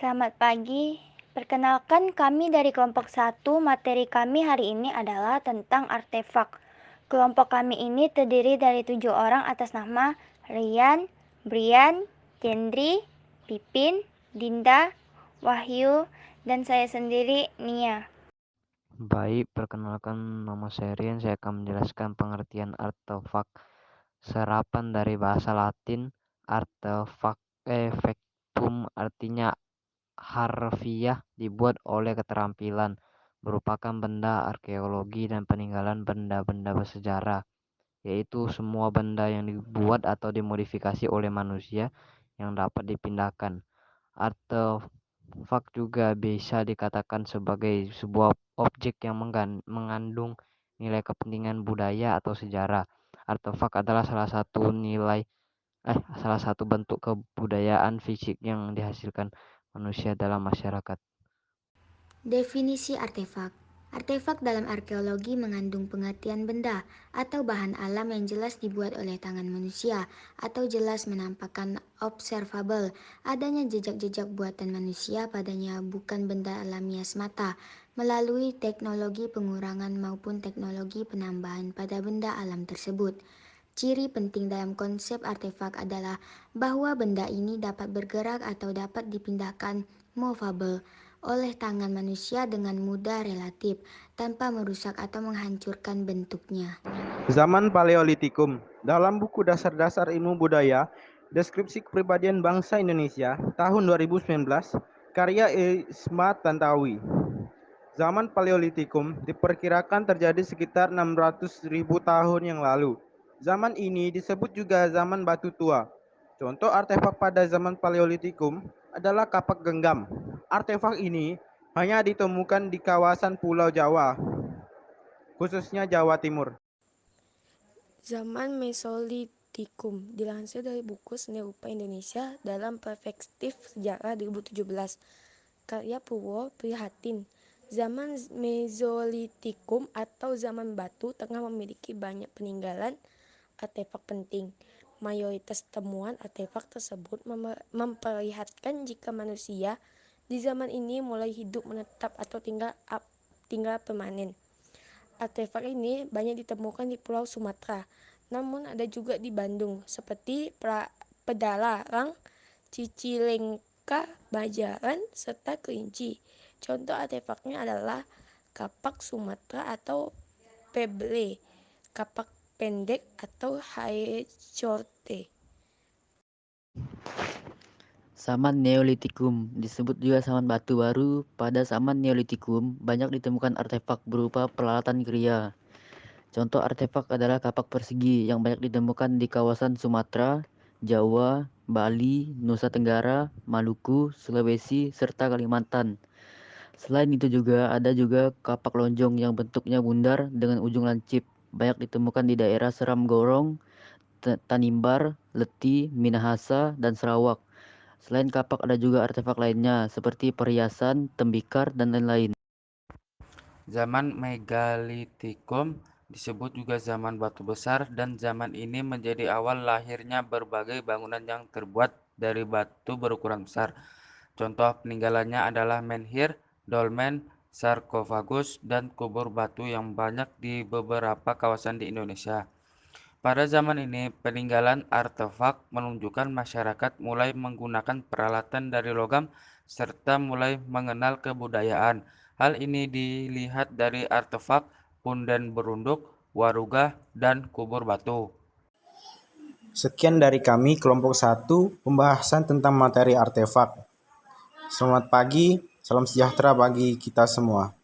Selamat pagi. Perkenalkan kami dari kelompok 1. Materi kami hari ini adalah tentang artefak. Kelompok kami ini terdiri dari 7 orang atas nama Rian, Brian, Jendri, Pipin, Dinda, Wahyu, dan saya sendiri, Nia. Baik, perkenalkan nama saya Rian. Saya akan menjelaskan pengertian artefak. Serapan dari bahasa Latin artefak effectum artinya harfiah dibuat oleh keterampilan, merupakan benda arkeologi dan peninggalan benda-benda bersejarah, yaitu semua benda yang dibuat atau dimodifikasi oleh manusia yang dapat dipindahkan. Artefak juga bisa dikatakan sebagai sebuah objek yang mengandung nilai kepentingan budaya atau sejarah. Artefak adalah salah satu bentuk kebudayaan fisik yang dihasilkan manusia dalam masyarakat. Definisi artefak. Artefak dalam arkeologi mengandung pengertian benda atau bahan alam yang jelas dibuat oleh tangan manusia atau jelas menampakkan observable adanya jejak-jejak buatan manusia padanya, bukan benda alamiah semata, melalui teknologi pengurangan maupun teknologi penambahan pada benda alam tersebut. Ciri penting dalam konsep artefak adalah bahwa benda ini dapat bergerak atau dapat dipindahkan movable oleh tangan manusia dengan mudah relatif, tanpa merusak atau menghancurkan bentuknya. Zaman Paleolitikum. Dalam buku Dasar-Dasar Ilmu Budaya, Deskripsi Kepribadian Bangsa Indonesia, tahun 2019, karya Ismat Tantawi. Zaman Paleolitikum diperkirakan terjadi sekitar 600.000 tahun yang lalu. Zaman ini disebut juga zaman batu tua. Contoh artefak pada zaman Paleolitikum adalah kapak genggam. Artefak ini hanya ditemukan di kawasan Pulau Jawa, khususnya Jawa Timur. Zaman Mesolitikum dilansir dari buku Seni Rupa Indonesia dalam Perspektif Sejarah 2017, karya Purwo Prihatin. Zaman Mesolitikum atau zaman batu tengah memiliki banyak peninggalan artefak penting. Mayoritas temuan artefak tersebut memperlihatkan jika manusia di zaman ini mulai hidup menetap atau tinggal permanen. Artefak ini banyak ditemukan di Pulau Sumatera, namun ada juga di Bandung, seperti Pedalarang, Cicilengka, Bajaran, serta Kerinci. Contoh artefaknya adalah kapak Sumatera atau pebble, kapak pendek atau haecorte. Zaman Neolitikum disebut juga zaman batu baru. Pada zaman Neolitikum banyak ditemukan artefak berupa peralatan kriya. Contoh artefak adalah kapak persegi yang banyak ditemukan di kawasan Sumatera, Jawa, Bali, Nusa Tenggara, Maluku, Sulawesi, serta Kalimantan. Selain itu juga ada kapak lonjong yang bentuknya bundar dengan ujung lancip. Banyak ditemukan di daerah Seram Gorong, Tanimbar, Leti, Minahasa, dan Sarawak. Selain kapak ada juga artefak lainnya seperti perhiasan, tembikar, dan lain-lain. Zaman Megalitikum disebut juga zaman batu besar, dan zaman ini menjadi awal lahirnya berbagai bangunan yang terbuat dari batu berukuran besar. Contoh peninggalannya adalah menhir, dolmen, sarkofagus, dan kubur batu yang banyak di beberapa kawasan di Indonesia. Pada zaman ini, peninggalan artefak menunjukkan masyarakat mulai menggunakan peralatan dari logam serta mulai mengenal kebudayaan. Hal ini dilihat dari artefak punden berunduk, warugah, dan kubur batu. Sekian dari kami kelompok 1 pembahasan tentang materi artefak. Selamat pagi, salam sejahtera bagi kita semua.